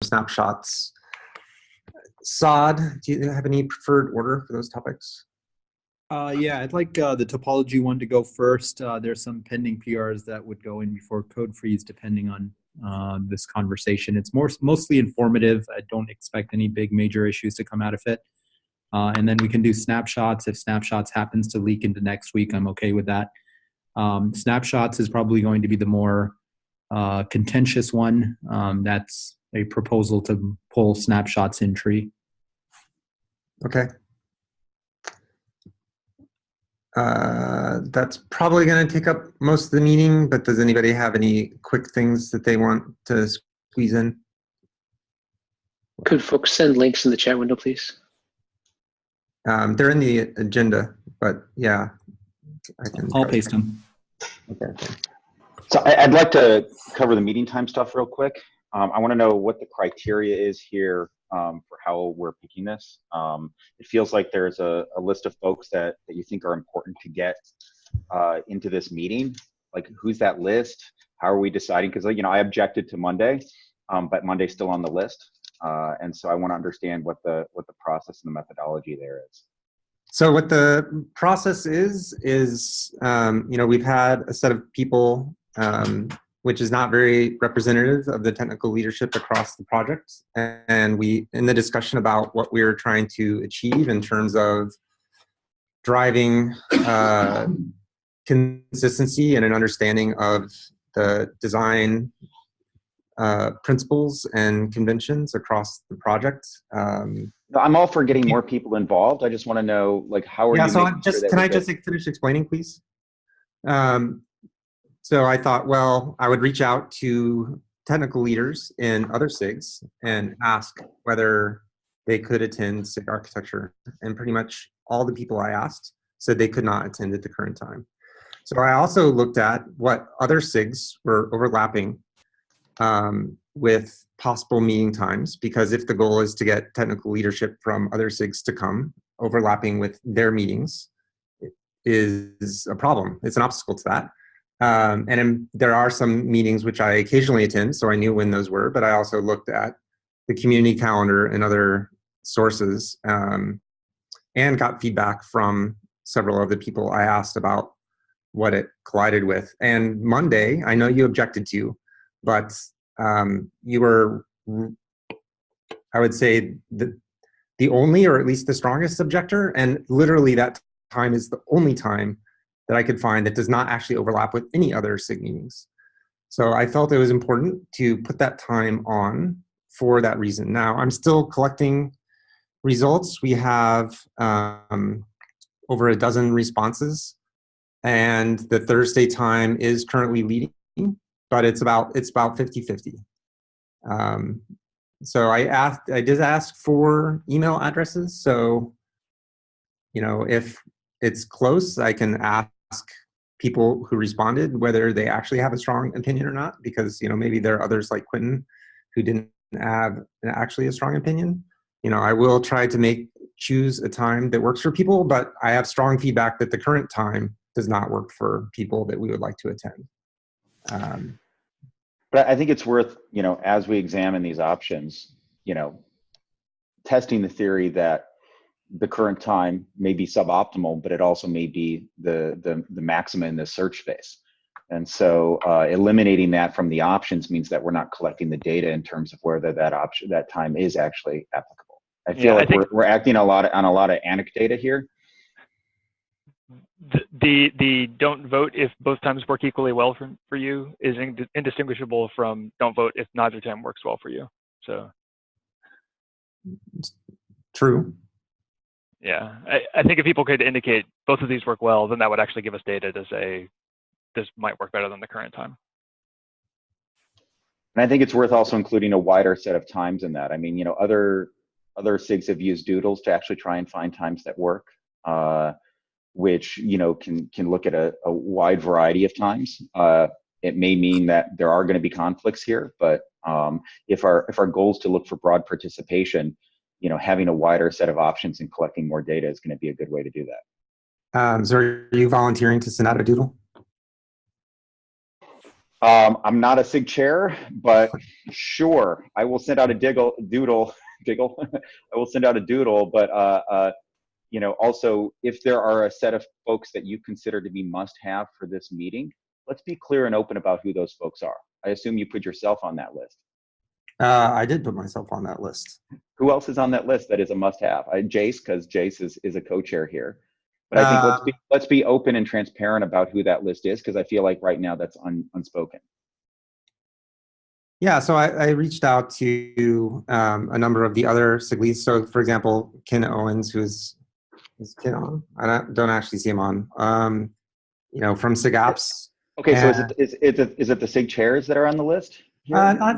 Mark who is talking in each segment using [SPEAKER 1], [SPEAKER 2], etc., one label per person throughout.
[SPEAKER 1] snapshots. Sod, do you have any preferred order for those topics?
[SPEAKER 2] Yeah, I'd like the topology one to go first. There's some pending PRs that would go in before code freeze, depending on this conversation. It's mostly informative. I don't expect any big major issues to come out of it. And then we can do snapshots. If snapshots happens to leak into next week, I'm okay with that. Snapshots is probably going to be the more contentious one. That's a proposal to pull snapshots in tree.
[SPEAKER 1] Okay. That's probably going to take up most of the meeting, but does anybody have any quick things that they want to squeeze in?
[SPEAKER 3] Could folks send links in the chat window, please?
[SPEAKER 1] They're in the agenda, but yeah, I can.
[SPEAKER 2] I'll paste them.
[SPEAKER 1] Okay. Thanks.
[SPEAKER 4] So I'd like to cover the meeting time stuff real quick. I want to know what the criteria is here for how we're picking this. It feels like there's a list of folks that you think are important to get into this meeting. Like, who's that list? How are we deciding? Because I objected to Monday, but Monday's still on the list, and so I want to understand what the process and the methodology there is.
[SPEAKER 1] So what the process is we've had a set of people which is not very representative of the technical leadership across the project. And we, in the discussion about what we're trying to achieve in terms of driving consistency and an understanding of the design principles and conventions across the project.
[SPEAKER 4] I'm all for getting more people involved. I just want to know, like, how are you?
[SPEAKER 1] So can I just finish explaining, please? So I thought, well, I would reach out to technical leaders in other SIGs and ask whether they could attend SIG Architecture. And pretty much all the people I asked said they could not attend at the current time. So I also looked at what other SIGs were overlapping with possible meeting times, because if the goal is to get technical leadership from other SIGs to come, overlapping with their meetings is a problem. It's an obstacle to that. There are some meetings which I occasionally attend, so I knew when those were, but I also looked at the community calendar and other sources and got feedback from several of the people I asked about what it collided with. And Monday, I know you objected to, but you were, I would say, the only, or at least the strongest objector, and literally that time is the only time that I could find that does not actually overlap with any other SIG meetings. So I felt it was important to put that time on for that reason. Now, I'm still collecting results. We have over a dozen responses, and the Thursday time is currently leading, but it's about 50-50. So I did ask for email addresses. So, if it's close, I can ask people who responded whether they actually have a strong opinion or not, because maybe there are others like Quentin who didn't have actually a strong opinion. I will try to choose a time that works for people, but I have strong feedback that the current time does not work for people that we would like to attend.
[SPEAKER 4] But I think it's worth, as we examine these options, testing the theory that the current time may be suboptimal, but it also may be the maximum in the search space. And so eliminating that from the options means that we're not collecting the data in terms of whether that time is actually applicable. I feel like we're acting on a lot of anecdata here.
[SPEAKER 5] The don't vote if both times work equally well for you is indistinguishable from don't vote if neither time works well for you. So
[SPEAKER 1] true.
[SPEAKER 5] Yeah, I think if people could indicate both of these work well, then that would actually give us data to say this might work better than the current time.
[SPEAKER 4] And I think it's worth also including a wider set of times in that. I mean, other SIGs have used doodles to actually try and find times that work, which can look at a wide variety of times. It may mean that there are going to be conflicts here, but if our goal is to look for broad participation, having a wider set of options and collecting more data is going to be a good way to do that.
[SPEAKER 1] So are you volunteering to send out a doodle?
[SPEAKER 4] I'm not a SIG chair, but sure, I will send out a doodle. I will send out a doodle, but also, if there are a set of folks that you consider to be must-have for this meeting, let's be clear and open about who those folks are. I assume you put yourself on that list.
[SPEAKER 1] I did put myself on that list.
[SPEAKER 4] Who else is on that list that is a must-have? Jace, because Jace is a co-chair here. But I think let's be open and transparent about who that list is, because I feel like right now that's unspoken.
[SPEAKER 1] Yeah, so I reached out to a number of the other SIG leads. So, for example, Ken Owens, is Ken on? I don't actually see him on. From SIG Apps.
[SPEAKER 4] Okay, so is it the SIG chairs that are on the list here?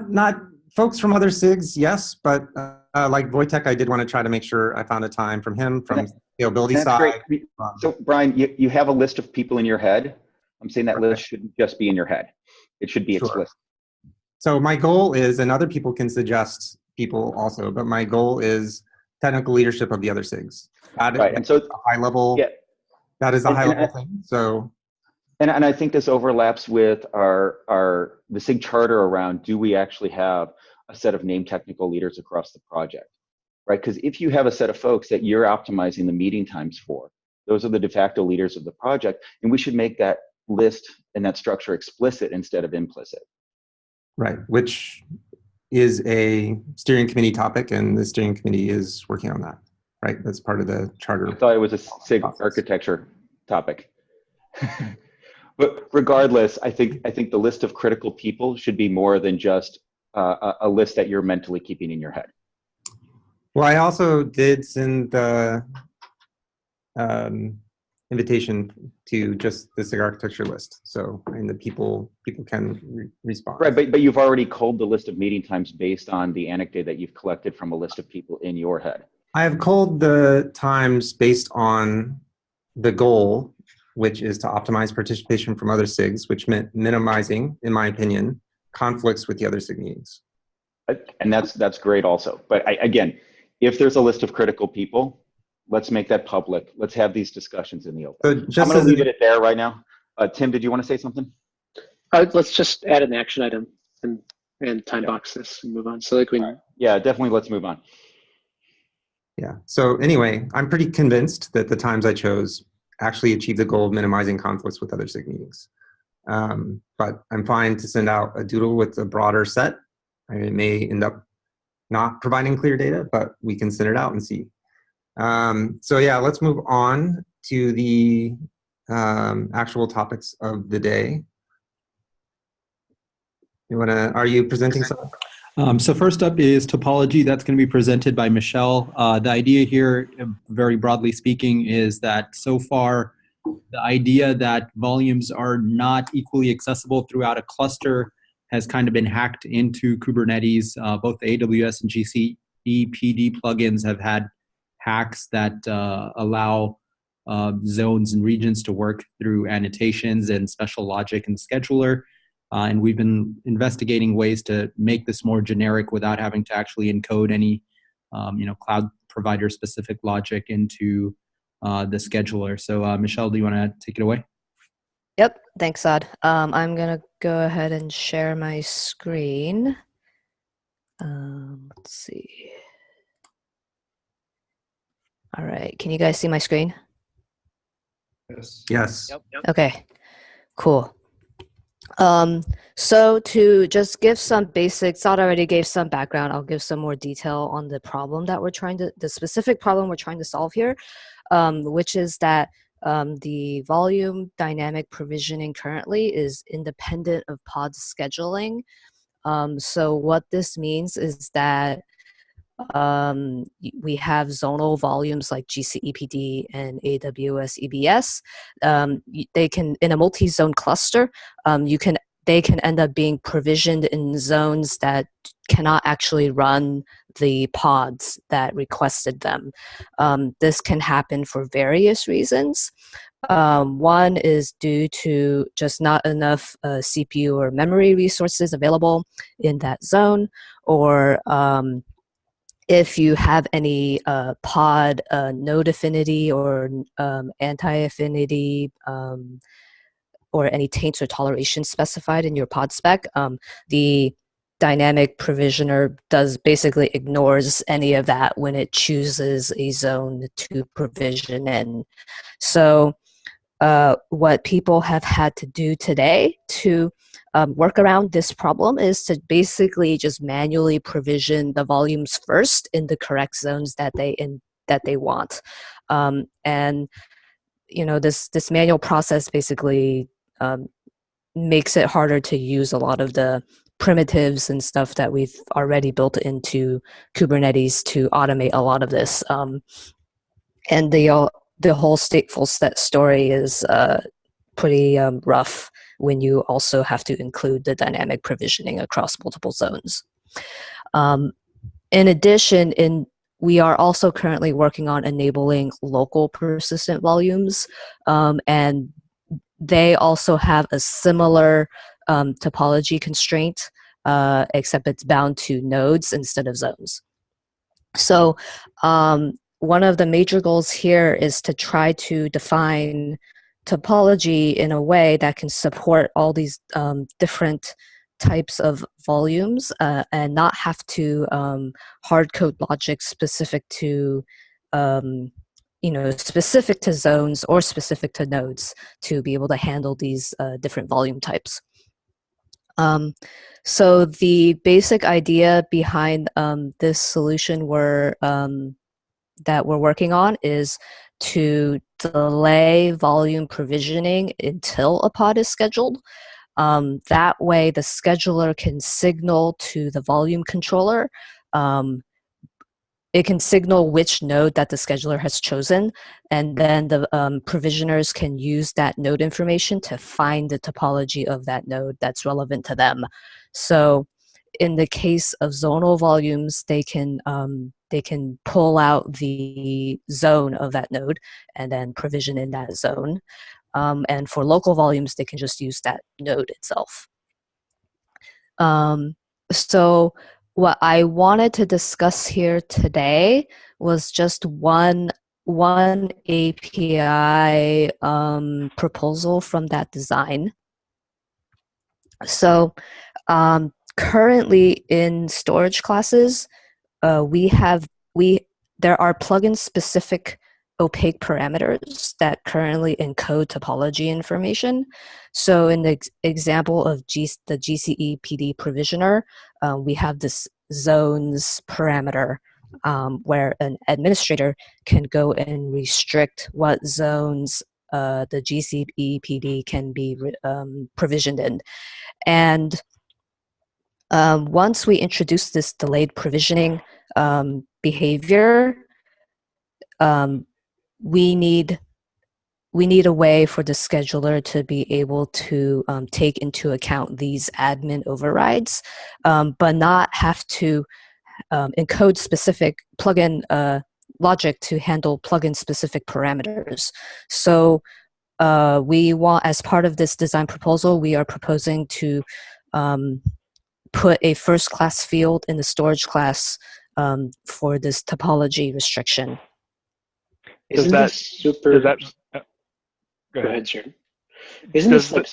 [SPEAKER 1] Not folks from other SIGs, yes, but like Wojtek, I did want to try to make sure I found a time from him from scalability
[SPEAKER 4] That's
[SPEAKER 1] side.
[SPEAKER 4] great. So Brian, you have a list of people in your head. I'm saying that list shouldn't just be in your head. It should be explicit.
[SPEAKER 1] So my goal is, and other people can suggest people also, but my goal is technical leadership of the other SIGs.
[SPEAKER 4] Right, and so
[SPEAKER 1] a high level. Yeah. That is a high level thing. So.
[SPEAKER 4] And I think this overlaps with the SIG charter around, do we actually have a set of named technical leaders across the project, right? Because if you have a set of folks that you're optimizing the meeting times for, those are the de facto leaders of the project, and we should make that list and that structure explicit instead of implicit.
[SPEAKER 1] Right, which is a steering committee topic, and the steering committee is working on that, right? That's part of the charter.
[SPEAKER 4] I thought it was a SIG architecture topic. But regardless, I think the list of critical people should be more than just a list that you're mentally keeping in your head.
[SPEAKER 1] Well, I also did send the invitation to just the SIG architecture list, so and the people can respond.
[SPEAKER 4] Right, but you've already culled the list of meeting times based on the anecdote that you've collected from a list of people in your head.
[SPEAKER 1] I have culled the times based on the goal, which is to optimize participation from other SIGs, which meant minimizing, in my opinion, conflicts with the other SIG meetings.
[SPEAKER 4] And that's great also. But again, if there's a list of critical people, let's make that public. Let's have these discussions in the open.
[SPEAKER 1] So
[SPEAKER 4] I'm going to leave it there right now. Tim, did you want to say something?
[SPEAKER 3] Let's just add an action item and time box this and move on. So like
[SPEAKER 4] Yeah, definitely. Let's move on.
[SPEAKER 1] Yeah. So anyway, I'm pretty convinced that the times I chose actually achieve the goal of minimizing conflicts with other SIG meetings. But I'm fine to send out a doodle with a broader set. It may end up not providing clear data, but we can send it out and see. So yeah, let's move on to the actual topics of the day. Are you presenting something?
[SPEAKER 2] So first up is topology. That's going to be presented by Michelle. The idea here, very broadly speaking, is that so far, the idea that volumes are not equally accessible throughout a cluster has kind of been hacked into Kubernetes. Both the AWS and GCE PD plugins have had hacks that allow zones and regions to work through annotations and special logic and scheduler. And we've been investigating ways to make this more generic without having to actually encode any, cloud provider specific logic into the scheduler. So Michelle, do you want to take it away?
[SPEAKER 6] Yep, thanks, Saad. I'm gonna go ahead and share my screen. Let's see. All right, can you guys see my screen?
[SPEAKER 1] Yes. Yes.
[SPEAKER 3] Yep.
[SPEAKER 6] Okay, cool. So to just give some basics, Saad already gave some background. I'll give some more detail on the problem that the specific problem we're trying to solve here, which is that the volume dynamic provisioning currently is independent of pod scheduling. So what this means is that we have zonal volumes like GCE PD and AWS EBS. They can, in a multi-zone cluster, they can end up being provisioned in zones that cannot actually run the pods that requested them. This can happen for various reasons. One is due to just not enough CPU or memory resources available in that zone, or if you have any pod node affinity or anti-affinity or any taints or toleration specified in your pod spec, the dynamic provisioner basically ignores any of that when it chooses a zone to provision in. So what people have had to do today to work around this problem is to basically just manually provision the volumes first in the correct zones that they want. And this manual process basically makes it harder to use a lot of the primitives and stuff that we've already built into Kubernetes to automate a lot of this. And the whole stateful set story is pretty rough when you also have to include the dynamic provisioning across multiple zones. In addition, we are also currently working on enabling local persistent volumes, and they also have a similar topology constraint, except it's bound to nodes instead of zones. So one of the major goals here is to try to define topology in a way that can support all these different types of volumes and not have to hard code logic specific to specific to zones or specific to nodes to be able to handle these different volume types. So the basic idea behind this solution that we're working on is to delay volume provisioning until a pod is scheduled. That way the scheduler can signal to the volume controller. It can signal which node that the scheduler has chosen, and then the provisioners can use that node information to find the topology of that node that's relevant to them. So in the case of zonal volumes, they can pull out the zone of that node and then provision in that zone. And for local volumes, they can just use that node itself. So what I wanted to discuss here today was just one API proposal from that design. So currently in storage classes, there are plugin specific opaque parameters that currently encode topology information. So in the example of the GCE PD provisioner, we have this zones parameter where an administrator can go and restrict what zones the GCE PD can be provisioned in. And once we introduce this delayed provisioning behavior, we need a way for the scheduler to be able to take into account these admin overrides, but not have to encode specific plugin logic to handle plugin specific parameters. So we want, as part of this design proposal, we are proposing to put a first class field in the storage class for this topology restriction.
[SPEAKER 3] Isn't this super?
[SPEAKER 5] Go
[SPEAKER 3] ahead, Sharon. Isn't this like?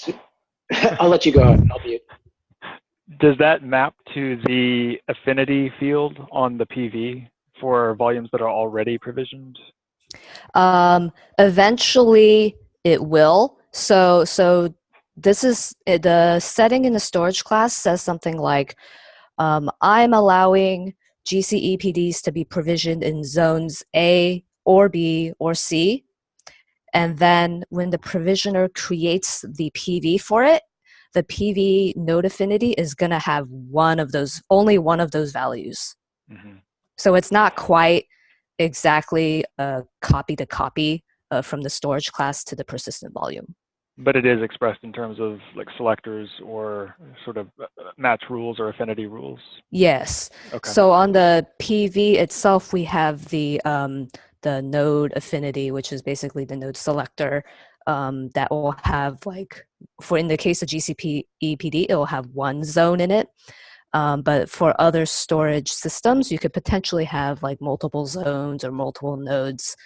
[SPEAKER 3] I'll let you go. I'll mute.
[SPEAKER 5] Does that map to the affinity field on the PV for volumes that are already provisioned?
[SPEAKER 6] Eventually, it will. So this is the setting in the storage class says something like, I'm allowing GCE PDs to be provisioned in zones A or B or C. And then when the provisioner creates the PV for it, the PV node affinity is going to have only one of those values. Mm-hmm. So it's not quite exactly copy to copy from the storage class to the persistent volume.
[SPEAKER 5] But it is expressed in terms of like selectors or sort of match rules or affinity rules? Yes.
[SPEAKER 6] Okay. So on the PV itself, we have the node affinity, which is basically the node selector that will have in the case of GCP EPD, it will have one zone in it. But for other storage systems, you could potentially have multiple zones or multiple nodes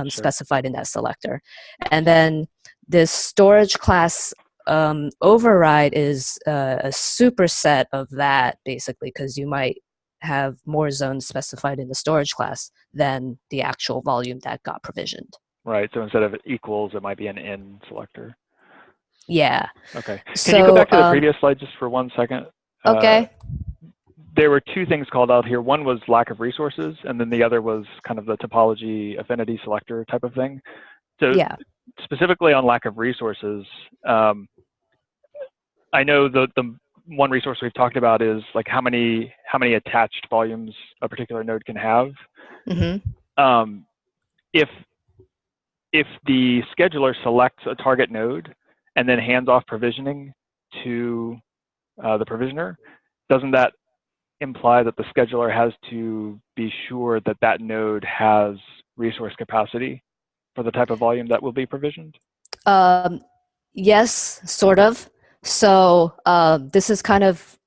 [SPEAKER 6] specified in that selector. And then this storage class override is a superset of that, basically, because you might have more zones specified in the storage class than the actual volume that got provisioned.
[SPEAKER 5] Right. So instead of equals, it might be an in selector.
[SPEAKER 6] Yeah.
[SPEAKER 5] Okay. Can
[SPEAKER 6] So,
[SPEAKER 5] you go back to the previous slide just for 1 second?
[SPEAKER 6] Okay.
[SPEAKER 5] There were two things called out here. One was lack of resources, and then the other was kind of the topology affinity selector type of thing. So
[SPEAKER 6] Yeah.
[SPEAKER 5] specifically on lack of resources, I know the one resource we've talked about is like how many attached volumes a particular node can have.
[SPEAKER 6] Mm-hmm.
[SPEAKER 5] If the scheduler selects a target node and then hands off provisioning to the provisioner, doesn't that imply that the scheduler has to be sure that that node has resource capacity for the type of volume that will be provisioned?
[SPEAKER 6] Yes, sort of. So this is kind of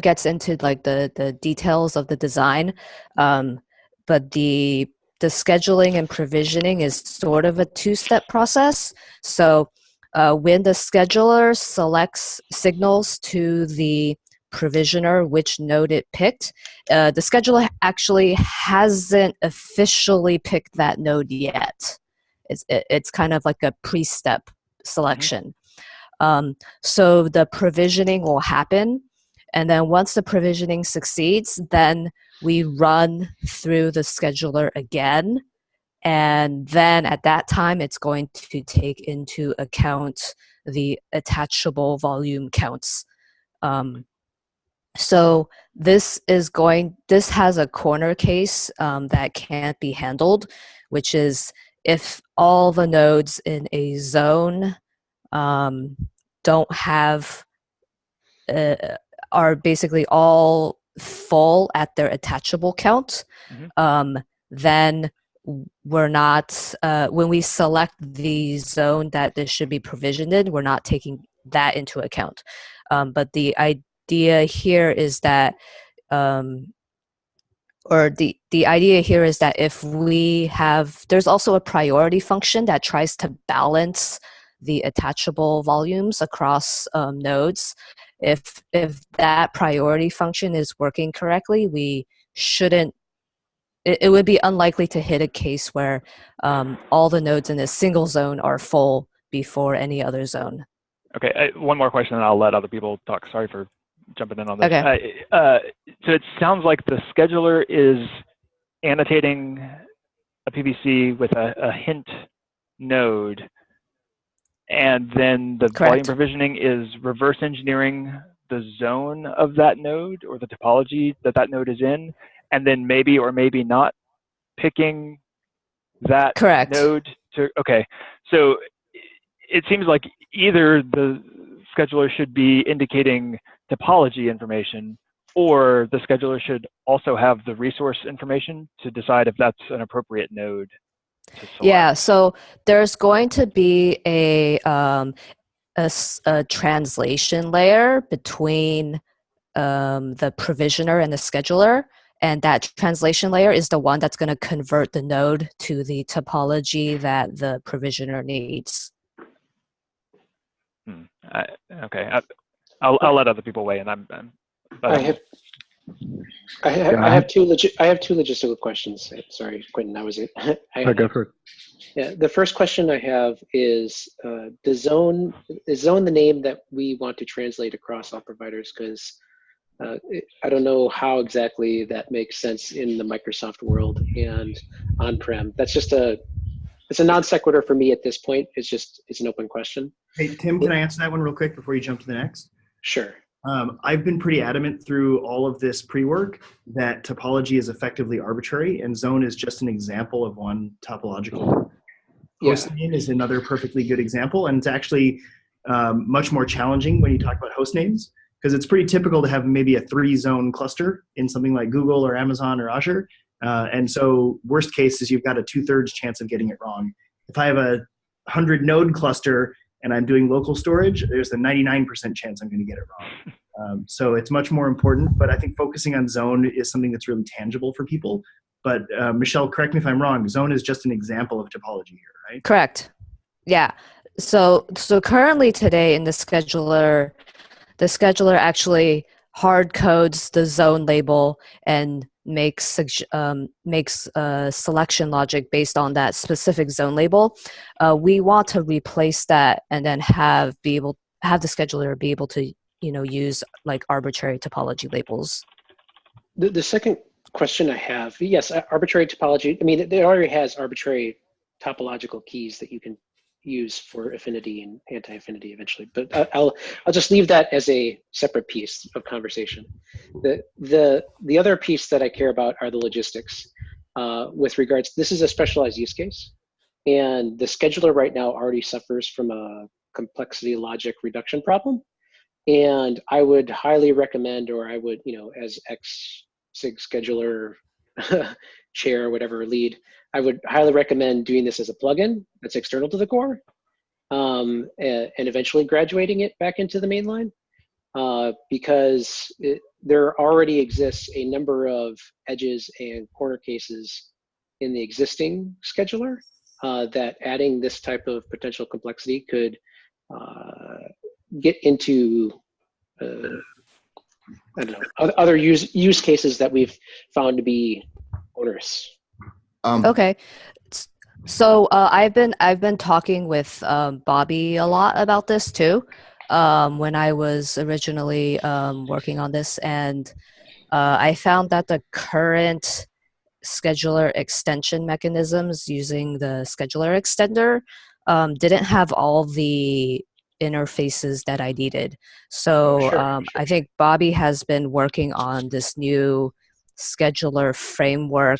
[SPEAKER 6] gets into like the details of the design, but the scheduling and provisioning is sort of a two-step process. So when the scheduler selects signals to the provisioner which node it picked, the scheduler actually hasn't officially picked that node yet. It's kind of like a pre-step selection. So the provisioning will happen, and then once the provisioning succeeds, then we run through the scheduler again, and then at that time it's going to take into account the attachable volume counts. So this has a corner case that can't be handled, which is if all the nodes in a zone don't have are basically all full at their attachable count, then we're not when we select the zone that this should be provisioned in, we're not taking that into account. But the idea here is that the idea here is that if we have, there's also a priority function that tries to balance the attachable volumes across nodes. If that priority function is working correctly, we shouldn't, it would be unlikely to hit a case where all the nodes in a single zone are full before any other zone.
[SPEAKER 5] Okay, one more question and I'll let other people talk. Sorry for jumping in on this.
[SPEAKER 6] Okay.
[SPEAKER 5] So it sounds like the scheduler is annotating a PVC with a hint node, and then the
[SPEAKER 6] Correct.
[SPEAKER 5] volume provisioning is reverse engineering the zone of that node or the topology that that node is in, and then maybe or maybe not picking that
[SPEAKER 6] Correct.
[SPEAKER 5] node to, okay. So it seems like either the scheduler should be indicating topology information, or the scheduler should also have the resource information to decide if that's an appropriate node to select.
[SPEAKER 6] Yeah, so there's going to be a translation layer between the provisioner and the scheduler, and that translation layer is the one that's going to convert the node to the topology that the provisioner needs.
[SPEAKER 5] Okay, I'll let other people weigh in.
[SPEAKER 3] I have two logistical questions. Sorry, Quentin, that was it.
[SPEAKER 7] Go for it.
[SPEAKER 3] Yeah, the first question I have is zone the name that we want to translate across all providers? Because I don't know how exactly that makes sense in the Microsoft world and on-prem. That's just it's a non sequitur for me at this point. It's an open question.
[SPEAKER 7] Hey, Tim, can I answer that one real quick before you jump to the next?
[SPEAKER 3] Sure.
[SPEAKER 7] I've been pretty adamant through all of this pre-work that topology is effectively arbitrary, and zone is just an example of one topological. Host name is another perfectly good example, and it's actually much more challenging when you talk about host names, because it's pretty typical to have maybe a 3-zone cluster in something like Google or Amazon or Azure. And so worst case is you've got a 2/3 chance of getting it wrong. If I have a 100 node cluster and I'm doing local storage, there's a 99% chance I'm going to get it wrong. So it's much more important, but I think focusing on zone is something that's really tangible for people. But Michelle, correct me if I'm wrong, zone is just an example of topology here, right?
[SPEAKER 6] Correct. Yeah. So currently today in the scheduler actually hard codes the zone label and makes selection logic based on that specific zone label. We want to replace that and then have the scheduler be able to use like arbitrary topology labels.
[SPEAKER 3] The second question I have, yes, arbitrary topology. I mean, it already has arbitrary topological keys that you can use for affinity and anti-affinity eventually. But I'll just leave that as a separate piece of conversation. The other piece that I care about are the logistics. With regards, this is a specialized use case, and the scheduler right now already suffers from a complexity logic reduction problem. And I would highly recommend, or I would, as SIG scheduler chair, whatever lead, I would highly recommend doing this as a plugin that's external to the core, and eventually graduating it back into the mainline, because there already exists a number of edges and corner cases in the existing scheduler that adding this type of potential complexity could get into I don't know, other use cases that we've found to be onerous.
[SPEAKER 6] Okay, so I've been talking with Bobby a lot about this too. When I was originally working on this, and I found that the current scheduler extension mechanisms using the scheduler extender didn't have all the interfaces that I needed. So I think Bobby has been working on this new scheduler framework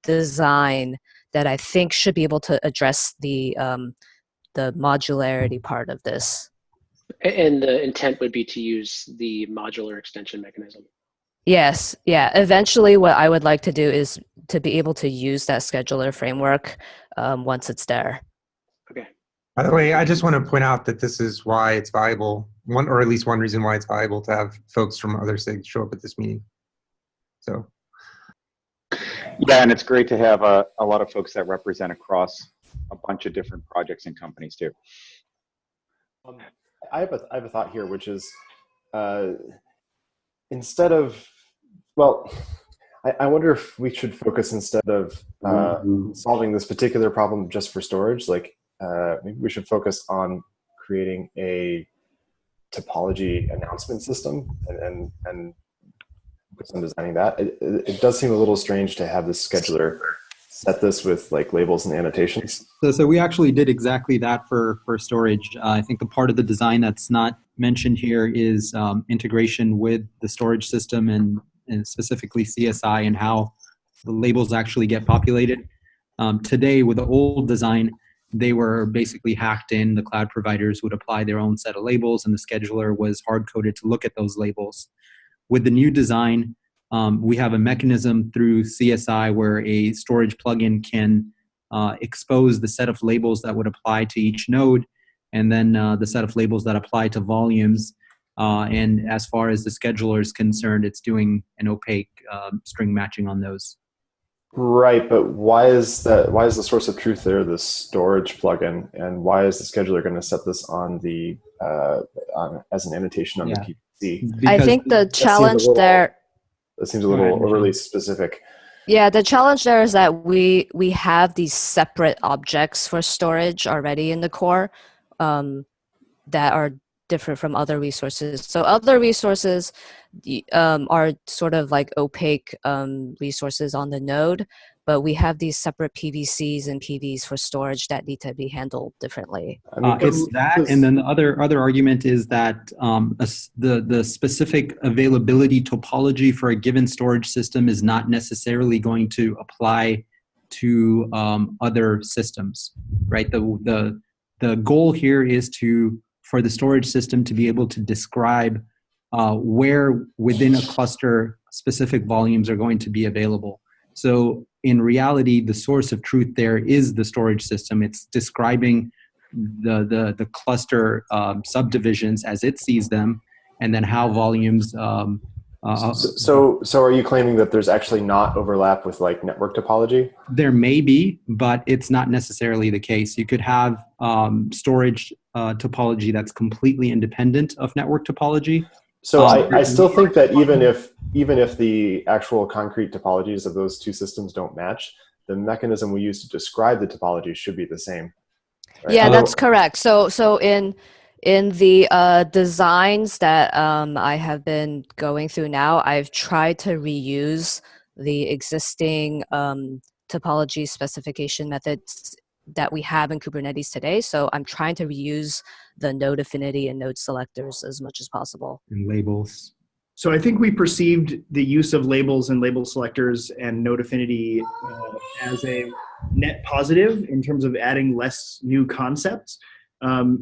[SPEAKER 6] design that I think should be able to address the modularity part of this.
[SPEAKER 3] And the intent would be to use the modular extension mechanism.
[SPEAKER 6] Yes, yeah. Eventually, what I would like to do is to be able to use that scheduler framework once it's there.
[SPEAKER 3] Okay.
[SPEAKER 1] By the way, I just want to point out that this is why it's valuable, or at least one reason why it's valuable to have folks from other SIGs show up at this meeting. So.
[SPEAKER 4] Yeah, and it's great to have a lot of folks that represent across a bunch of different projects and companies too.
[SPEAKER 8] I have a thought here, which is instead of, well, I wonder if we should focus, instead of solving this particular problem just for storage, like maybe we should focus on creating a topology announcement system and focus on designing that. It does seem a little strange to have this scheduler set this with like labels and annotations.
[SPEAKER 2] So we actually did exactly that for storage. I think the part of the design that's not mentioned here is integration with the storage system and specifically CSI and how the labels actually get populated. Today, with the old design, they were basically hacked in. The cloud providers would apply their own set of labels, and the scheduler was hard-coded to look at those labels. With the new design, we have a mechanism through CSI where a storage plugin can expose the set of labels that would apply to each node, and then the set of labels that apply to volumes. And as far as the scheduler is concerned, it's doing an opaque string matching on those.
[SPEAKER 8] Right, but why is that? Why is the source of truth there the storage plugin, and why is the scheduler going to set this on the as an annotation on the PPC?
[SPEAKER 6] I think the challenge there.
[SPEAKER 8] That seems a little overly specific.
[SPEAKER 6] Yeah, the challenge there is that we have these separate objects for storage already in the core that are different from other resources. So other resources are sort of like opaque resources on the node, but we have these separate PVCs and PVs for storage that need to be handled differently.
[SPEAKER 8] I mean,
[SPEAKER 2] it's that, and then the other argument is that the specific availability topology for a given storage system is not necessarily going to apply to other systems, right? The goal here is for the storage system to be able to describe where within a cluster specific volumes are going to be available. So in reality, the source of truth there is the storage system. It's describing the cluster subdivisions as it sees them, and then how volumes
[SPEAKER 8] So are you claiming that there's actually not overlap with like network topology?
[SPEAKER 2] There may be, but it's not necessarily the case. You could have storage topology that's completely independent of network topology.
[SPEAKER 8] So I still think that even if the actual concrete topologies of those two systems don't match, the mechanism we use to describe the topology should be the same. Right?
[SPEAKER 6] Yeah, that's correct. So in the designs that I have been going through now, I've tried to reuse the existing topology specification methods that we have in Kubernetes today. So I'm trying to reuse the node affinity and node selectors as much as possible.
[SPEAKER 2] And labels.
[SPEAKER 7] So I think we perceived the use of labels and label selectors and node affinity as a net positive in terms of adding less new concepts.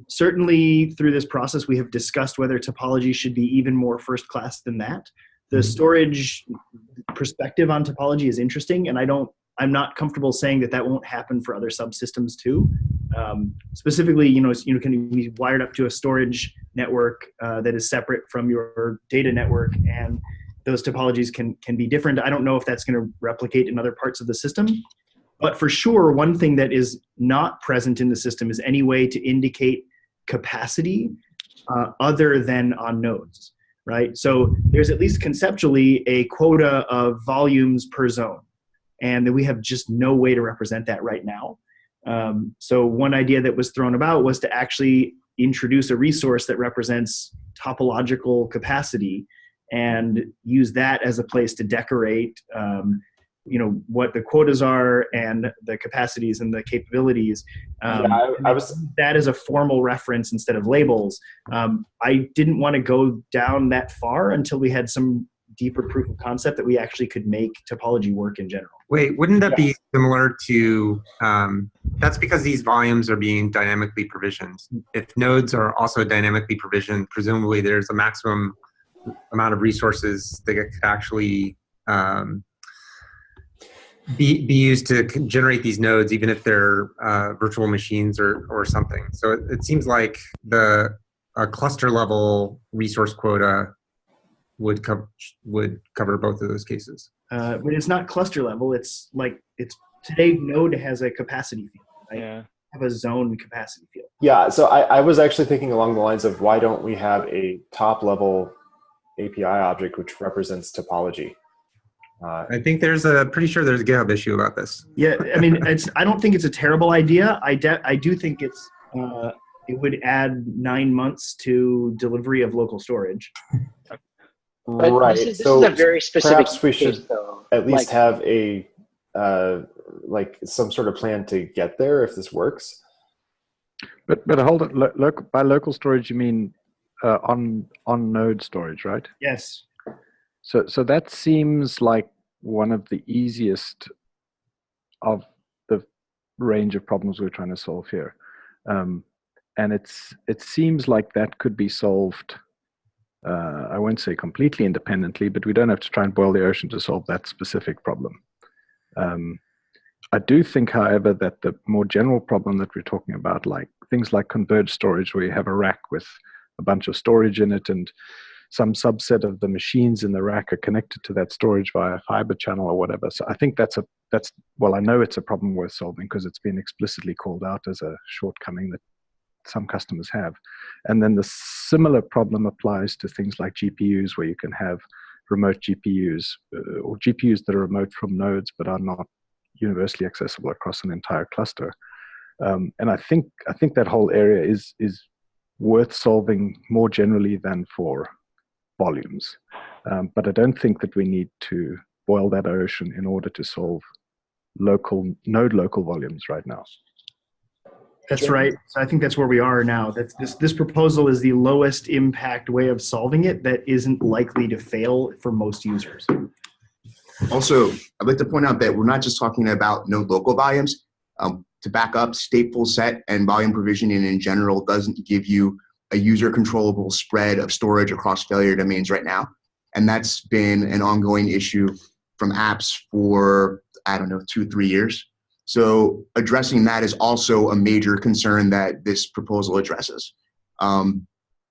[SPEAKER 7] Certainly through this process, we have discussed whether topology should be even more first class than that. The storage perspective on topology is interesting, and I'm not comfortable saying that won't happen for other subsystems too. Specifically, can be wired up to a storage network that is separate from your data network, and those topologies can be different. I don't know if that's going to replicate in other parts of the system, but for sure, one thing that is not present in the system is any way to indicate capacity other than on nodes, right? So there's at least conceptually a quota of volumes per zone, and that we have just no way to represent that right now. So one idea that was thrown about was to actually introduce a resource that represents topological capacity and use that as a place to decorate what the quotas are and the capacities and the capabilities.
[SPEAKER 8] I was
[SPEAKER 7] that as a formal reference instead of labels. I didn't want to go down that far until we had some deeper proof of concept that we actually could make topology work in general.
[SPEAKER 1] Wait, wouldn't that be similar to, that's because these volumes are being dynamically provisioned. If nodes are also dynamically provisioned, presumably there's a maximum amount of resources that could actually be used to generate these nodes, even if they're virtual machines or something. So it seems like a cluster level resource quota would cover both of those cases.
[SPEAKER 7] But it's not cluster level. It's today node has a capacity field, right?
[SPEAKER 5] Yeah.
[SPEAKER 7] Have a zone capacity field.
[SPEAKER 8] Yeah, so I was actually thinking along the lines of why don't we have a top level API object which represents topology?
[SPEAKER 1] I think pretty sure there's a GitHub issue about this.
[SPEAKER 7] Yeah, I mean, I don't think it's a terrible idea. I do think it would add 9 months to delivery of local storage.
[SPEAKER 3] But
[SPEAKER 8] right.
[SPEAKER 3] This is a very specific
[SPEAKER 8] perhaps we should
[SPEAKER 3] case, though.
[SPEAKER 8] at least have a some sort of plan to get there if this works.
[SPEAKER 9] But hold on. By local storage, you mean on node storage, right?
[SPEAKER 7] Yes.
[SPEAKER 9] So that seems like one of the easiest of the range of problems we're trying to solve here, and it seems like that could be solved. I won't say completely independently, but we don't have to try and boil the ocean to solve that specific problem. I do think, however, that the more general problem that we're talking about, like things like converged storage, where you have a rack with a bunch of storage in it and some subset of the machines in the rack are connected to that storage via a fiber channel or whatever. So I think I know it's a problem worth solving because it's been explicitly called out as a shortcoming that some customers have. And then the similar problem applies to things like GPUs, where you can have remote GPUs or GPUs that are remote from nodes but are not universally accessible across an entire cluster. And I think that whole area is worth solving more generally than for volumes. But I don't think that we need to boil that ocean in order to solve node local volumes right now.
[SPEAKER 7] That's right. So I think that's where we are now. This proposal is the lowest impact way of solving it that isn't likely to fail for most users.
[SPEAKER 10] Also, I'd like to point out that we're not just talking about node local volumes. To back up, stateful set and volume provisioning in general doesn't give you a user controllable spread of storage across failure domains right now. And that's been an ongoing issue from apps for, 2-3 years. So addressing that is also a major concern that this proposal addresses.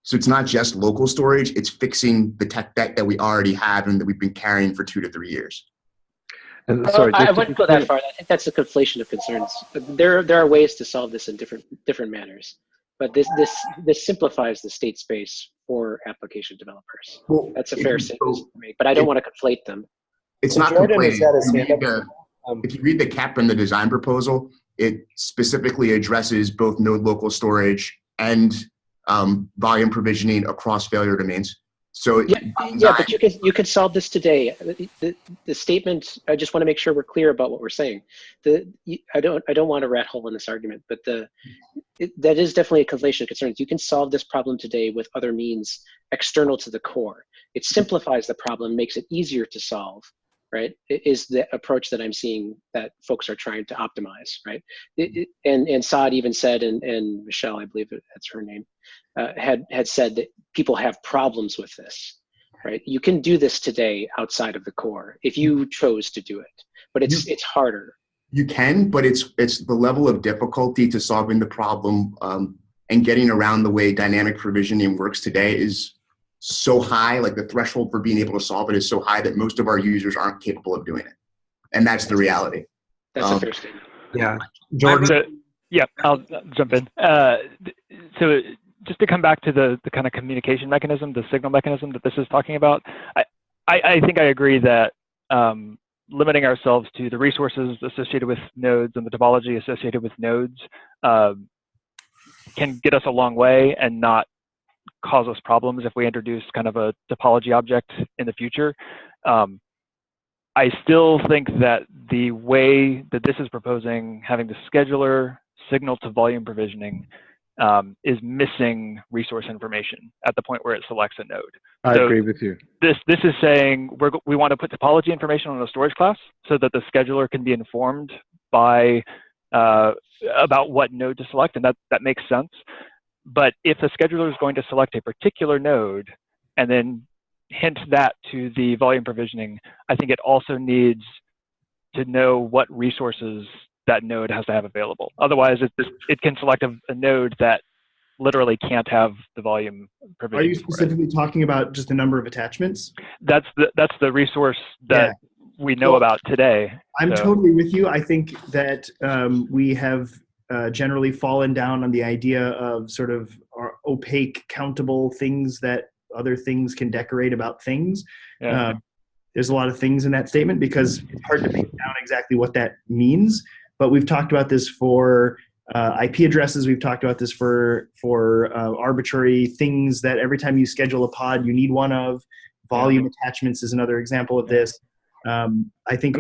[SPEAKER 10] So it's not just local storage, it's fixing the tech debt that we already have and that we've been carrying for 2 to 3 years.
[SPEAKER 9] And sorry,
[SPEAKER 3] I
[SPEAKER 9] just to
[SPEAKER 3] wouldn't
[SPEAKER 9] be
[SPEAKER 3] go that
[SPEAKER 9] clear-
[SPEAKER 3] far. I think that's a conflation of concerns. There are ways to solve this in different manners, but this simplifies the state space for application developers.
[SPEAKER 10] Well,
[SPEAKER 3] That's a
[SPEAKER 10] if
[SPEAKER 3] fair
[SPEAKER 10] you-
[SPEAKER 3] statement to make, but I don't want to conflate them.
[SPEAKER 10] It's
[SPEAKER 8] So
[SPEAKER 10] not
[SPEAKER 8] Jordan has
[SPEAKER 10] complaining.
[SPEAKER 8] got his hand up.
[SPEAKER 10] If you read the CAP in the design proposal, it specifically addresses both node local storage and volume provisioning across failure domains. So
[SPEAKER 3] Yeah, but you can solve this today. The statement. I just want to make sure we're clear about what we're saying. I don't want to rat hole in this argument, but that is definitely a conflation of concerns. You can solve this problem today with other means external to the core. It simplifies the problem, makes it easier to solve. Right, it is the approach that I'm seeing that folks are trying to optimize. Right, and Saad even said, and Michelle, I believe that's her name, had said that people have problems with this. Right, you can do this today outside of the core if you chose to do it, but it's harder.
[SPEAKER 10] You can, but it's the level of difficulty to solving the problem and getting around the way dynamic provisioning works today is so high, like the threshold for being able to solve it is so high that most of our users aren't capable of doing it. And that's the reality.
[SPEAKER 3] That's a fair statement.
[SPEAKER 1] Yeah. Jordan?
[SPEAKER 5] I'll jump in. So just to come back to the kind of communication mechanism, the signal mechanism that this is talking about, I think I agree that limiting ourselves to the resources associated with nodes and the topology associated with nodes can get us a long way and not cause us problems if we introduce kind of a topology object in the future. I still think that the way that this is proposing, having the scheduler signal to volume provisioning, is missing resource information at the point where it selects a node.
[SPEAKER 9] I agree with you.
[SPEAKER 5] This is saying we want to put topology information on a storage class so that the scheduler can be informed by about what node to select, and that makes sense. But if the scheduler is going to select a particular node and then hint that to the volume provisioning, I think it also needs to know what resources that node has to have available. Otherwise, it can select a node that literally can't have the volume provisioning.
[SPEAKER 7] Are you specifically talking about just the number of attachments?
[SPEAKER 5] That's the resource that we know about today.
[SPEAKER 7] I'm totally with you. I think that we have generally fallen down on the idea of sort of opaque, countable things that other things can decorate about things.
[SPEAKER 5] Yeah.
[SPEAKER 7] There's a lot of things in that statement because it's hard to pin down exactly what that means. But we've talked about this for IP addresses. We've talked about this for arbitrary things that every time you schedule a pod, you need one of. Volume attachments is another example of this. I think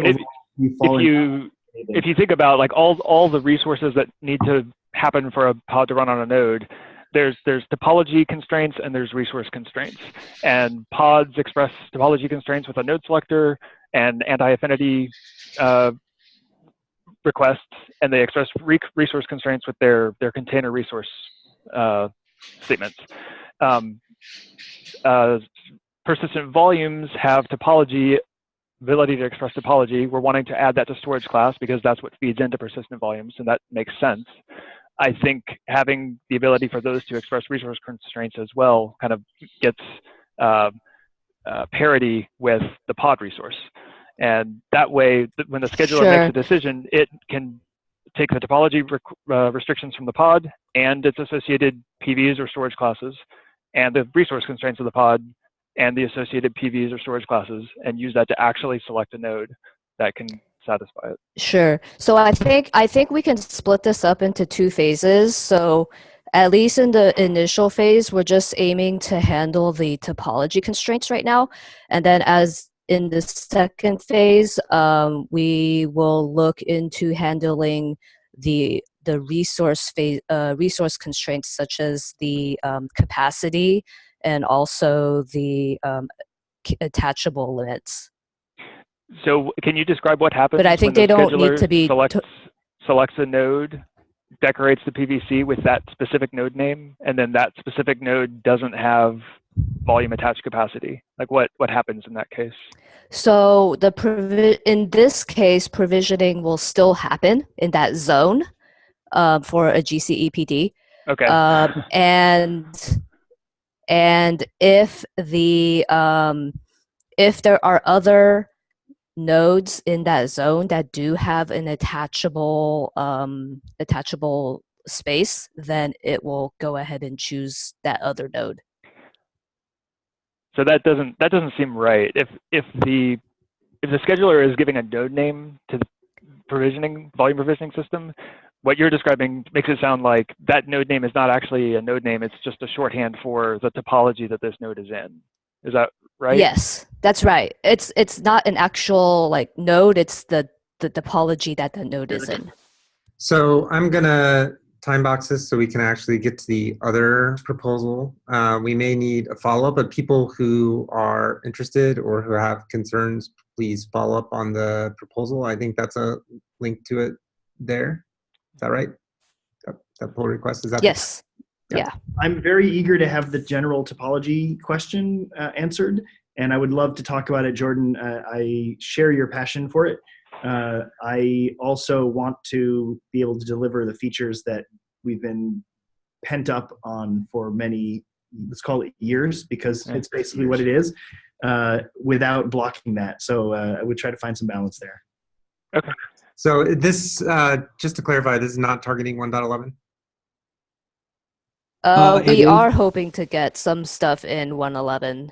[SPEAKER 5] if you think about like all the resources that need to happen for a pod to run on a node, there's topology constraints and there's resource constraints. And pods express topology constraints with a node selector and anti-affinity requests, and they express resource constraints with their container resource statements. Persistent volumes have topology, ability to express topology. We're wanting to add that to storage class because that's what feeds into persistent volumes, and that makes sense. I think having the ability for those to express resource constraints as well kind of gets parity with the pod resource. And that way, when the scheduler makes a decision, it can take the topology restrictions from the pod and its associated PVs or storage classes and the resource constraints of the pod and the associated PVs or storage classes and use that to actually select a node that can satisfy it.
[SPEAKER 6] Sure. So I think we can split this up into two phases. So at least in the initial phase, we're just aiming to handle the topology constraints right now. And then as in the second phase, we will look into handling the resource constraints such as the capacity and also the attachable limits.
[SPEAKER 5] So can you describe what happens?
[SPEAKER 6] But I think they don't need to be
[SPEAKER 5] selects a node, decorates the PVC with that specific node name, and then that specific node doesn't have volume attached capacity. Like what happens in that case?
[SPEAKER 6] So in this case, provisioning will still happen in that zone for a GCEPD.
[SPEAKER 5] Okay.
[SPEAKER 6] And And if there are other nodes in that zone that do have an attachable space, then it will go ahead and choose that other node.
[SPEAKER 5] So that doesn't seem right. If the scheduler is giving a node name to the volume provisioning system, what you're describing makes it sound like that node name is not actually a node name. It's just a shorthand for the topology that this node is in. Is that right?
[SPEAKER 6] Yes, that's right. It's not an actual like node. It's the topology that the node is in.
[SPEAKER 1] So I'm gonna time box this so we can actually get to the other proposal. We may need a follow-up, but people who are interested or who have concerns, please follow up on the proposal. I think that's a link to it there. Is that right? That pull request, is that?
[SPEAKER 6] Yes. Yeah.
[SPEAKER 7] I'm very eager to have the general topology question answered, and I would love to talk about it, Jordan. I share your passion for it. I also want to be able to deliver the features that we've been pent up on for many, let's call it years, because it's basically what it is, without blocking that. So I would try to find some balance there.
[SPEAKER 5] Okay.
[SPEAKER 1] So this, just to clarify, this is not targeting 1.11?
[SPEAKER 6] We are hoping to get some stuff in 1.11.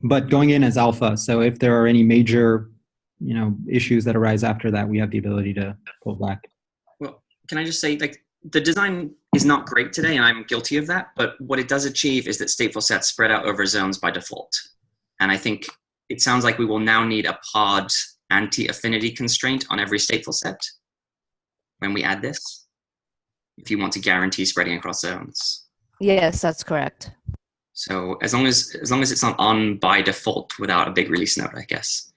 [SPEAKER 2] But going in as alpha, so if there are any major issues that arise after that, we have the ability to pull back.
[SPEAKER 11] Well, can I just say, like, the design is not great today, and I'm guilty of that, but what it does achieve is that stateful sets spread out over zones by default. And I think it sounds like we will now need a pod anti-affinity constraint on every stateful set when we add this, if you want to guarantee spreading across zones.
[SPEAKER 6] Yes, that's correct.
[SPEAKER 11] So as long as it's not on by default without a big release note, I guess.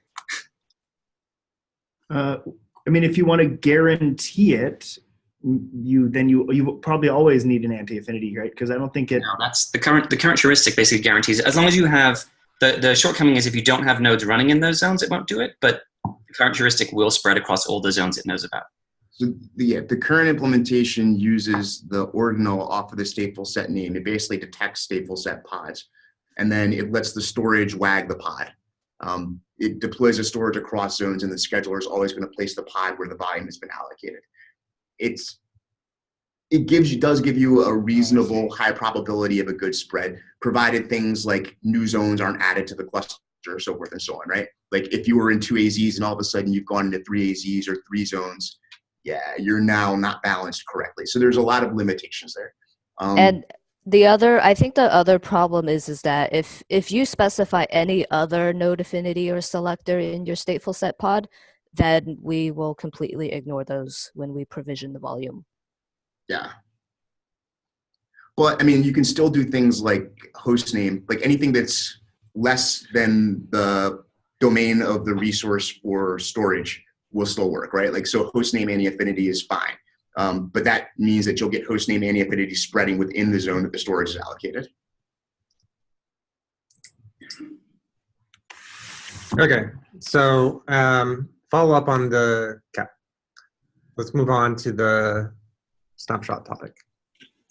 [SPEAKER 7] I mean, if you want to guarantee it, you probably always need an anti-affinity, right? Because I don't think it.
[SPEAKER 11] No, that's the current heuristic basically guarantees it. As long as you have the shortcoming is if you don't have nodes running in those zones, it won't do it. But the current heuristic will spread across all the zones it knows about.
[SPEAKER 10] So the current implementation uses the ordinal off of the stateful set name. It basically detects stateful set pods, and then it lets the storage wag the pod. It deploys a storage across zones, and the scheduler is always going to place the pod where the volume has been allocated. It does give you a reasonable high probability of a good spread, provided things like new zones aren't added to the cluster, so forth and so on, right? Like if you were in 2 AZs and all of a sudden you've gone into 3 AZs or 3 zones, yeah, you're now not balanced correctly. So there's a lot of limitations there.
[SPEAKER 6] And I think the other problem is that if you specify any other node affinity or selector in your stateful set pod, then we will completely ignore those when we provision the volume.
[SPEAKER 10] Yeah. But I mean, you can still do things like host name, like anything that's less than the domain of the resource for storage will still work, right? Like, so host name anti-affinity is fine. But that means that you'll get host name anti-affinity spreading within the zone that the storage is allocated.
[SPEAKER 1] Okay, so follow up on the cap. Let's move on to the snapshot topic.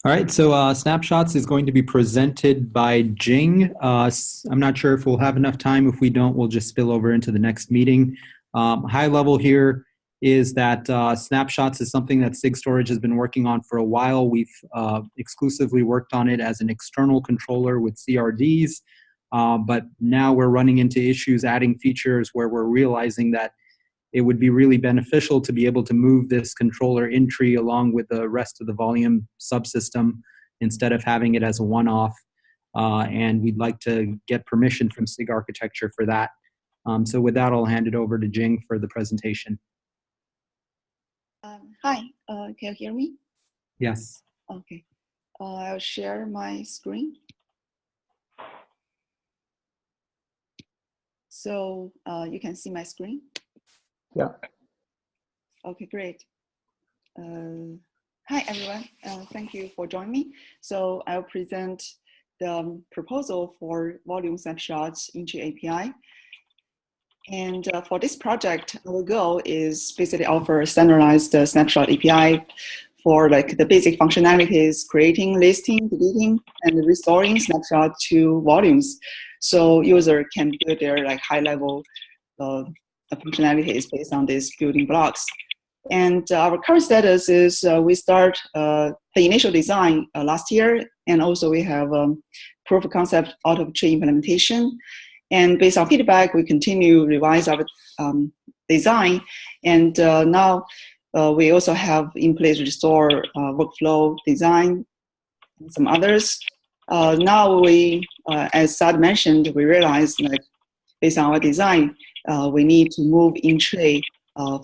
[SPEAKER 2] All right, so snapshots is going to be presented by Jing. I'm not sure if we'll have enough time. If we don't, we'll just spill over into the next meeting. High level here is that snapshots is something that SIG Storage has been working on for a while. We've exclusively worked on it as an external controller with CRDs, but now we're running into issues adding features where we're realizing that it would be really beneficial to be able to move this controller in tree along with the rest of the volume subsystem instead of having it as a one-off. And we'd like to get permission from SIG Architecture for that. So with that, I'll hand it over to Jing for the presentation.
[SPEAKER 12] Hi, can you hear me?
[SPEAKER 2] Yes.
[SPEAKER 12] Okay, I'll share my screen. So you can see my screen?
[SPEAKER 9] Yeah.
[SPEAKER 12] Okay, great. Hi, everyone. Thank you for joining me. So I'll present the proposal for volume snapshots into API. And for this project, our goal is basically offer a standardized snapshot API for like the basic functionalities, creating, listing, deleting, and restoring snapshot to volumes. So user can build their like high level functionalities based on these building blocks. And our current status is we start the initial design last year, and also we have proof of concept out of tree implementation. And based on feedback, we continue revise our design. And now we also have in place restore workflow design and some others. Now we, as Sad mentioned, we realized like based on our design, we need to move in tray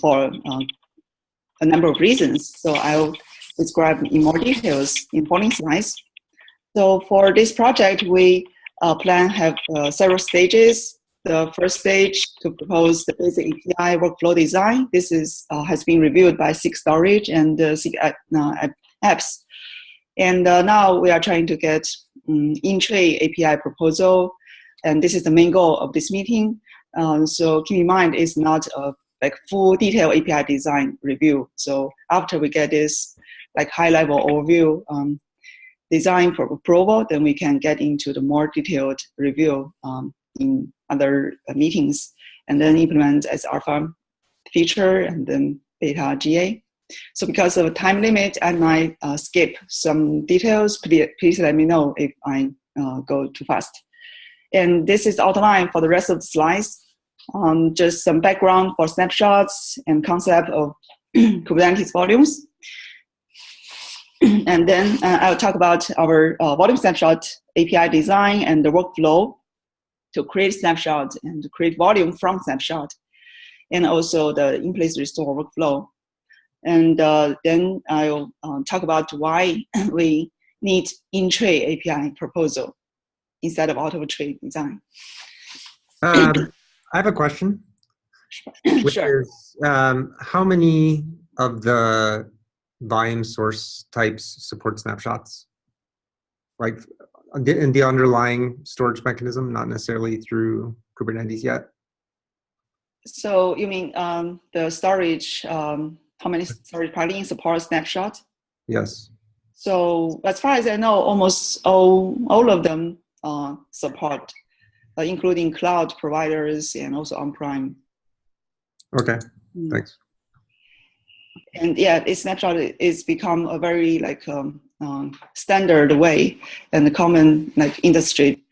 [SPEAKER 12] for a number of reasons. So I'll describe in more details in following slides. So for this project, we plan have several stages. The first stage to propose the basic API workflow design. This is has been reviewed by SIG Storage and SIG Apps. And now we are trying to get in-tray API proposal. And this is the main goal of this meeting. So keep in mind, it's not a like full detailed API design review. So after we get this like high level overview design for approval, then we can get into the more detailed review in other meetings, and then implement as alpha feature and then beta GA. So because of a time limit, I might skip some details. Please let me know if I go too fast. And this is the outline for the rest of the slides. Just some background for snapshots and concept of Kubernetes volumes. And then I'll talk about our volume snapshot API design and the workflow to create snapshot and to create volume from snapshot, and also the in-place restore workflow. And then I'll talk about why we need in-tray API proposal instead of out-of-tray design.
[SPEAKER 1] I have a question. Which
[SPEAKER 12] Sure.
[SPEAKER 1] is, how many of the volume source types support snapshots? Like in the underlying storage mechanism, not necessarily through Kubernetes yet?
[SPEAKER 12] So you mean the storage, how many storage plugins support snapshot?
[SPEAKER 1] Yes.
[SPEAKER 12] So as far as I know, almost all of them support, including cloud providers and also on-prem.
[SPEAKER 1] Okay, thanks.
[SPEAKER 12] And yeah, its snapshot is become a very like standard way and a common like industry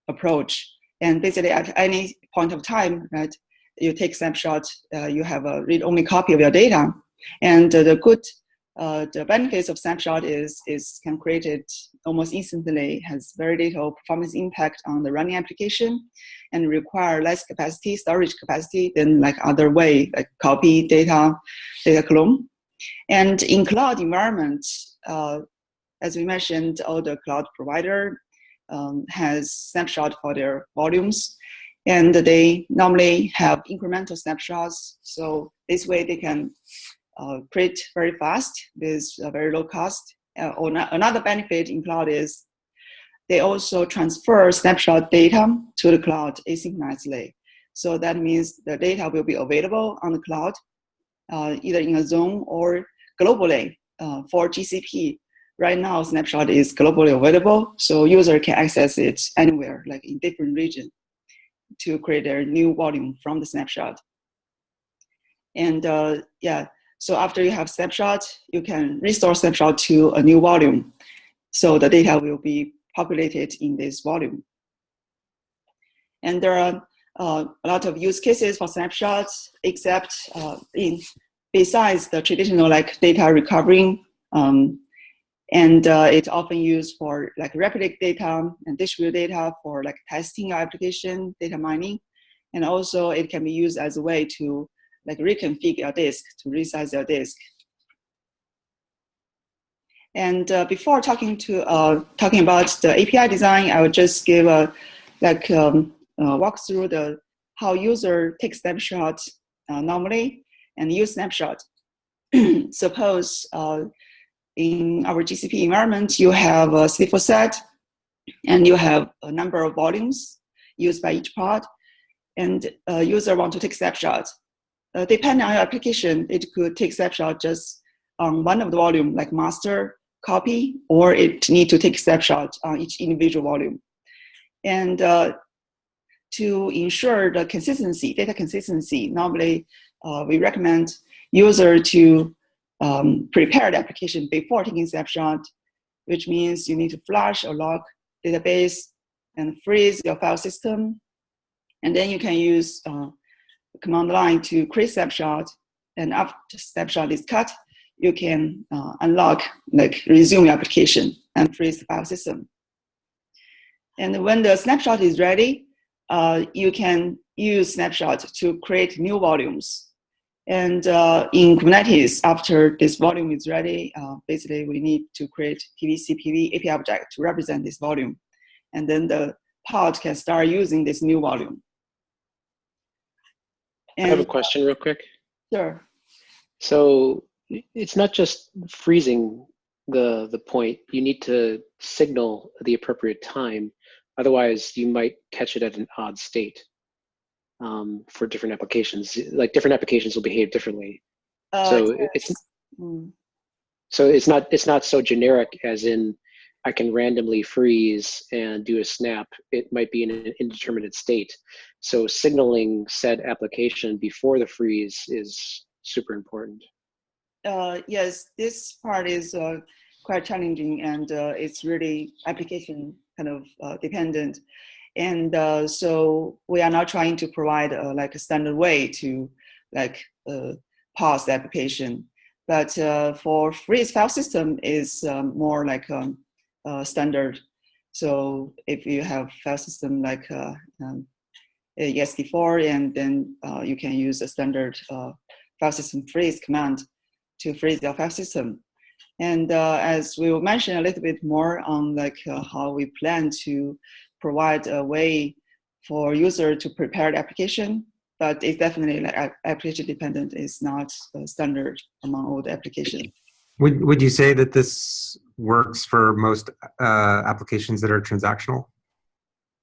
[SPEAKER 12] approach. And basically at any point of time, right, you take snapshot, you have a read-only copy of your data. And the benefits of snapshot is can create it almost instantly, has very little performance impact on the running application, and require less capacity, storage capacity than like other way, like copy data clone. And in cloud environment, as we mentioned, all the cloud provider has snapshot for their volumes, and they normally have incremental snapshots. So this way they can create very fast with very low cost. Another benefit in cloud is they also transfer snapshot data to the cloud asynchronously. So that means the data will be available on the cloud, either in a zone or globally. For GCP, right now snapshot is globally available, so user can access it anywhere, like in different region, to create their new volume from the snapshot. And yeah. So after you have snapshot, you can restore snapshot to a new volume. So the data will be populated in this volume. And there are a lot of use cases for snapshots, except besides the traditional like data recovering, and it's often used for like replicate data and distribute data for like testing application, data mining. And also it can be used as a way to like reconfigure your disk, to resize your disk. And before talking about the API design, I will just give a walk through how user takes snapshot normally and use snapshot. Suppose in our GCP environment, you have a stateful set, and you have a number of volumes used by each pod, and user want to take snapshots. Depending on your application, it could take snapshot just on one of the volume, like master copy, or it need to take snapshot on each individual volume. And to ensure the consistency, data consistency, normally we recommend user to prepare the application before taking snapshot, which means you need to flush or lock database and freeze your file system. And then you can use command line to create snapshot. And after snapshot is cut, you can unlock, like resume your application and freeze the file system. And when the snapshot is ready, you can use snapshot to create new volumes. And in Kubernetes, after this volume is ready, basically we need to create PV API object to represent this volume. And then the pod can start using this new volume. And,
[SPEAKER 3] I have a question real quick.
[SPEAKER 12] Sure.
[SPEAKER 3] So it's not just freezing the point. You need to signal the appropriate time. Otherwise, you might catch it at an odd state for different applications. Like different applications will behave differently. So
[SPEAKER 12] yes.
[SPEAKER 3] it's not so generic as in I can randomly freeze and do a snap. It might be in an indeterminate state. So signaling said application before the freeze is super important.
[SPEAKER 12] Yes, this part is quite challenging, and it's really application kind of dependent. And so we are now trying to provide like a standard way to like pause the application. But for freeze file system is more like standard. So if you have file system like ESD4, and then you can use a standard file system freeze command to freeze your file system. And as we will mention a little bit more on like how we plan to provide a way for user to prepare the application, but it's definitely like application dependent. Is not standard among all the applications.
[SPEAKER 1] Would you say that this works for most applications that are transactional?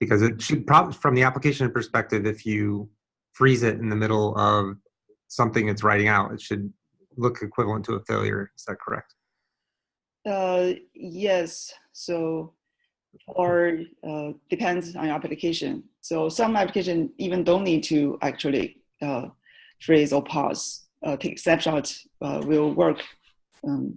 [SPEAKER 1] Because it should probably, from the application perspective, if you freeze it in the middle of something it's writing out, it should look equivalent to a failure. Is that correct?
[SPEAKER 12] Yes. So, or depends on your application. So some application even don't need to actually freeze or pause. Take snapshot will work,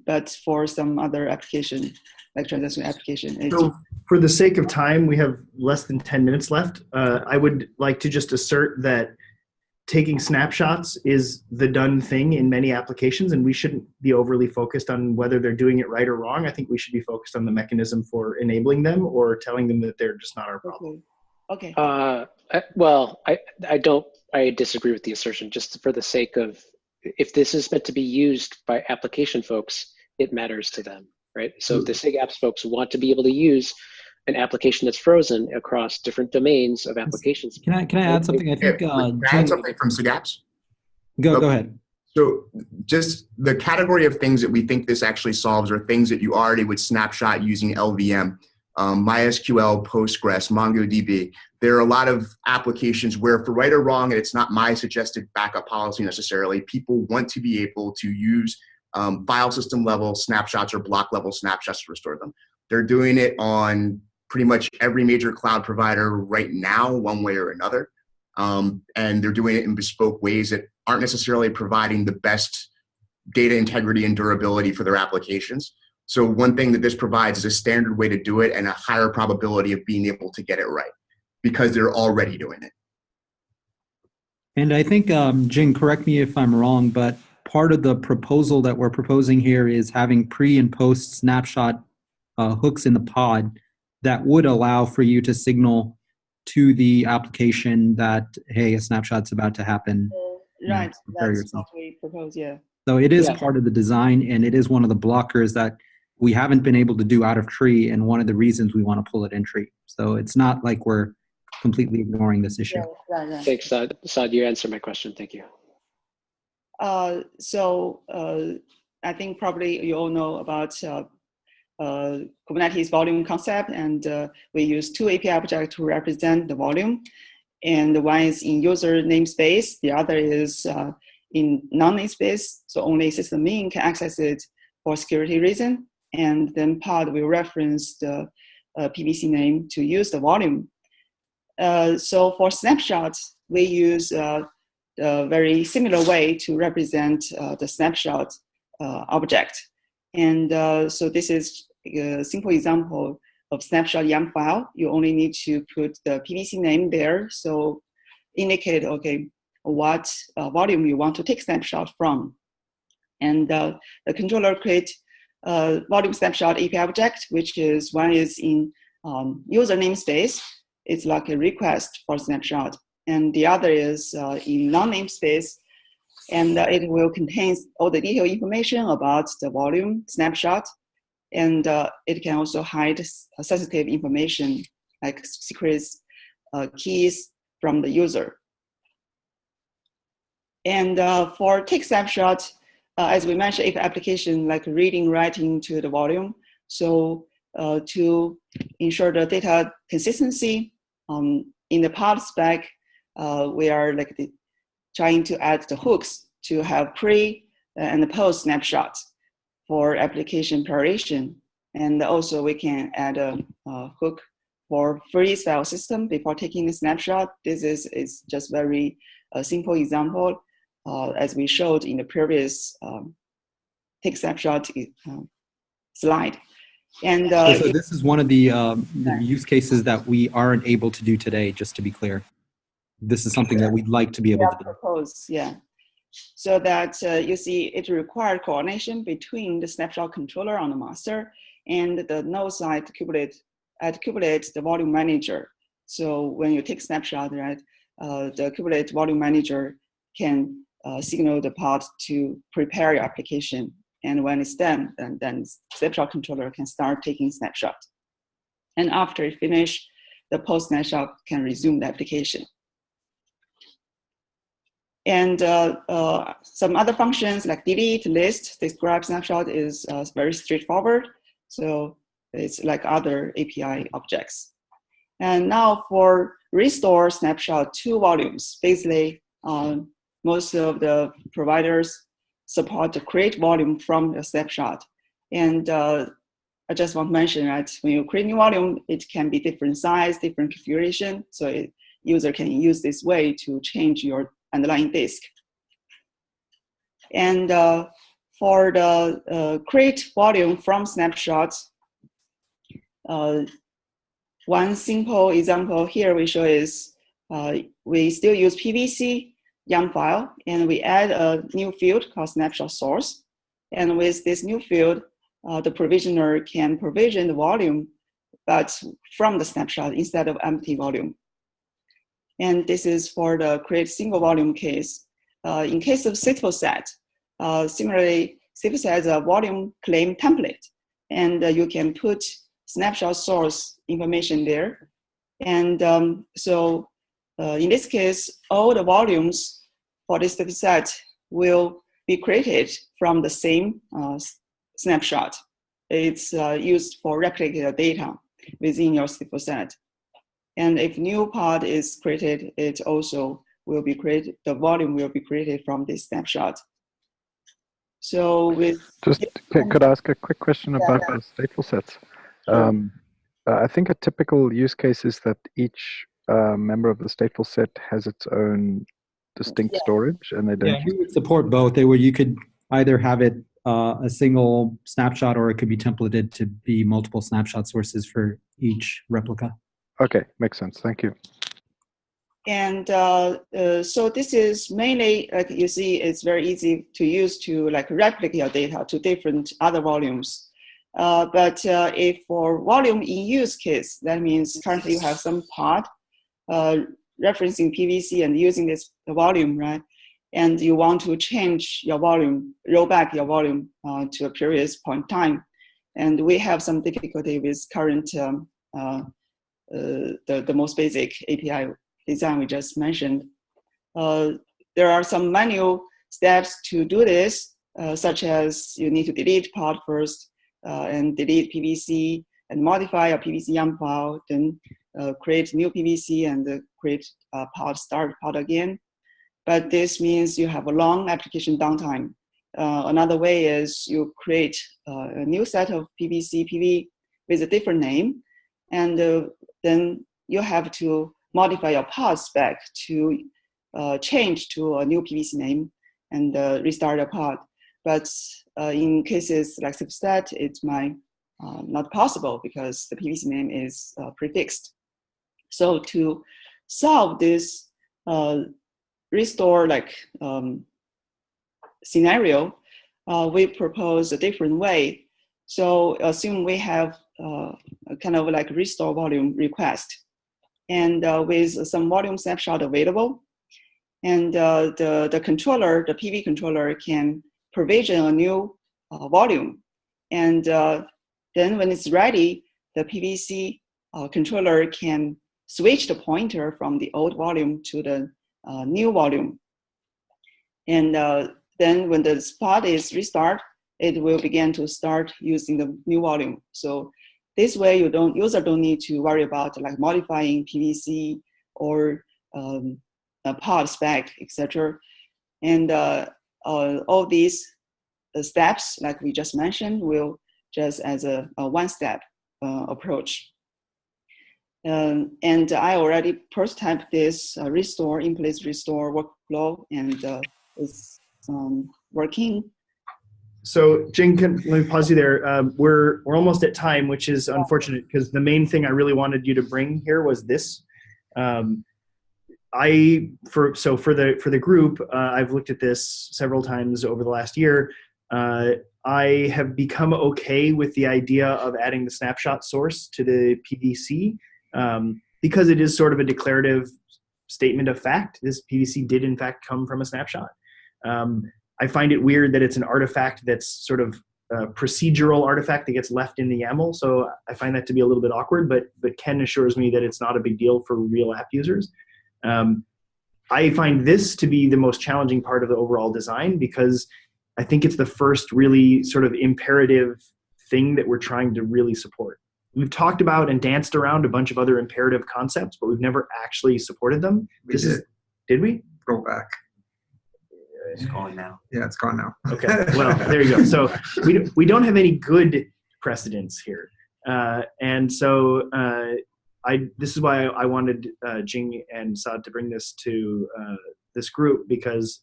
[SPEAKER 12] but for some other application, like transaction application.
[SPEAKER 7] So for the sake of time, we have less than 10 minutes left. I would like to just assert that taking snapshots is the done thing in many applications, and we shouldn't be overly focused on whether they're doing it right or wrong. I think we should be focused on the mechanism for enabling them or telling them that they're just not our problem.
[SPEAKER 12] Okay.
[SPEAKER 3] Well, I disagree with the assertion. Just for the sake of, if this is meant to be used by application folks, it matters to them, right? So if the SIG apps folks want to be able to use an application that's frozen across different domains of applications.
[SPEAKER 2] Can I add something? I think
[SPEAKER 10] can I add something from SIG apps?
[SPEAKER 2] Go ahead.
[SPEAKER 10] So just the category of things that we think this actually solves are things that you already would snapshot using LVM, MySQL, Postgres, MongoDB. There are a lot of applications where, for right or wrong, and it's not my suggested backup policy necessarily, people want to be able to use file system level snapshots or block level snapshots to restore them. They're doing it on pretty much every major cloud provider right now, one way or another. And they're doing it in bespoke ways that aren't necessarily providing the best data integrity and durability for their applications. So one thing that this provides is a standard way to do it and a higher probability of being able to get it right because they're already doing it.
[SPEAKER 2] And I think, Jing, correct me if I'm wrong, but part of the proposal that we're proposing here is having pre and post snapshot hooks in the pod that would allow for you to signal to the application that, hey, a snapshot's about to happen.
[SPEAKER 12] Right,
[SPEAKER 2] prepare
[SPEAKER 12] that's
[SPEAKER 2] yourself.
[SPEAKER 12] what we propose, yeah.
[SPEAKER 2] So it is part of the design, and it is one of the blockers that we haven't been able to do out of tree, and one of the reasons we want to pull it in tree. So it's not like we're completely ignoring this issue.
[SPEAKER 12] Right.
[SPEAKER 3] Thanks, Saad. You answered my question. Thank you.
[SPEAKER 12] So I think probably you all know about Kubernetes volume concept, and we use two API objects to represent the volume. And one is in user namespace, the other is in non-namespace, so only system in can access it for security reason, and then pod will reference the PVC name to use the volume. So for snapshots, we use a very similar way to represent the snapshot object. And so this is a simple example of snapshot YAML file. You only need to put the PVC name there. So indicate, okay, what volume you want to take snapshot from. And the controller create volume snapshot API object, which is one is in user namespace. It's like a request for snapshot. And the other is in non-namespace. And it will contain all the detailed information about the volume snapshot. And it can also hide sensitive information like secrets, keys from the user. And for take snapshot, as we mentioned, if application like reading, writing to the volume. So to ensure the data consistency, in the pod spec, we are like trying to add the hooks to have pre and post snapshots for application preparation. And also we can add a hook for freeze file system before taking a snapshot. This is just very simple example as we showed in the previous take snapshot slide. And
[SPEAKER 2] so this is one of the use cases that we aren't able to do today, just to be clear. This is something that we'd like to be able to do.
[SPEAKER 12] Propose, yeah. So that you see it required coordination between the snapshot controller on the master and the node side kubelet the volume manager. So when you take snapshot, right, the kubelet volume manager can signal the pod to prepare your application. And when it's done, then snapshot controller can start taking snapshot. And after it finish, the post snapshot can resume the application. And some other functions like delete, list, describe snapshot is very straightforward. So it's like other API objects. And now for restore snapshot to volumes, basically most of the providers support the create volume from a snapshot. And I just want to mention that when you create new volume, it can be different size, different configuration. So user can use this way to change your underlying disk. And for the create volume from snapshots, one simple example here we show is we still use PVC YAML file, and we add a new field called snapshot source. And with this new field, the provisioner can provision the volume, but from the snapshot instead of empty volume. And this is for the create single volume case. In case of stateful set, similarly, stateful set is a volume claim template, and you can put snapshot source information there. And so in this case, all the volumes for this stateful set will be created from the same snapshot. It's used for replicating the data within your stateful set. And if new pod is created, it also will be created, the volume will be created from this snapshot. So with
[SPEAKER 9] just could I ask a quick question about the stateful sets? Sure. I think a typical use case is that each member of the stateful set has its own distinct storage, and they don't.
[SPEAKER 2] Yeah, we would support both. You could either have it a single snapshot, or it could be templated to be multiple snapshot sources for each replica.
[SPEAKER 9] Okay, makes sense. Thank you.
[SPEAKER 12] And so this is mainly, like you see, it's very easy to use to like replicate your data to different other volumes. But if for volume in use case, that means currently you have some pod referencing PVC and using this volume, right? And you want to change your volume, roll back your volume to a previous point in time. And we have some difficulty with current the most basic API design we just mentioned. There are some manual steps to do this, such as you need to delete pod first and delete PVC and modify your PVC YAML file, then create new PVC and create pod, start pod again. but this means you have a long application downtime. Another way is you create a new set of PV with a different name, and then you have to modify your pod spec to change to a new PVC name and restart a pod. But in cases like SIG, it might not possible because the PVC name is prefixed. So to solve this restore scenario, we propose a different way. So assume we have a kind of like restore volume request, and with some volume snapshot available, and the controller, the PV controller, can provision a new volume, and then when it's ready, the PVC controller can switch the pointer from the old volume to the new volume. And then when the pod is restart, it will begin to start using the new volume. So this way, user don't need to worry about like modifying PVC or a pod spec, etc. And all these steps, like we just mentioned, will just as a one-step approach. And I already prototyped this restore, in-place restore workflow, and it's working.
[SPEAKER 7] So Jing, let me pause you there. We're almost at time, which is unfortunate because the main thing I really wanted you to bring here was this. For the group, I've looked at this several times over the last year. I have become okay with the idea of adding the snapshot source to the PVC because it is sort of a declarative statement of fact. This PVC did in fact come from a snapshot. I find it weird that it's an artifact that's sort of a procedural artifact that gets left in the YAML. So I find that to be a little bit awkward, but Ken assures me that it's not a big deal for real app users. I find this to be the most challenging part of the overall design because I think it's the first really sort of imperative thing that we're trying to really support. We've talked about and danced around a bunch of other imperative concepts, but we've never actually supported them. Did we?
[SPEAKER 1] Go back.
[SPEAKER 13] It's gone now.
[SPEAKER 1] Yeah, it's gone now.
[SPEAKER 7] Okay, well, there you go. So we don't have any good precedents here. And so this is why I wanted Jing and Saad to bring this to this group, because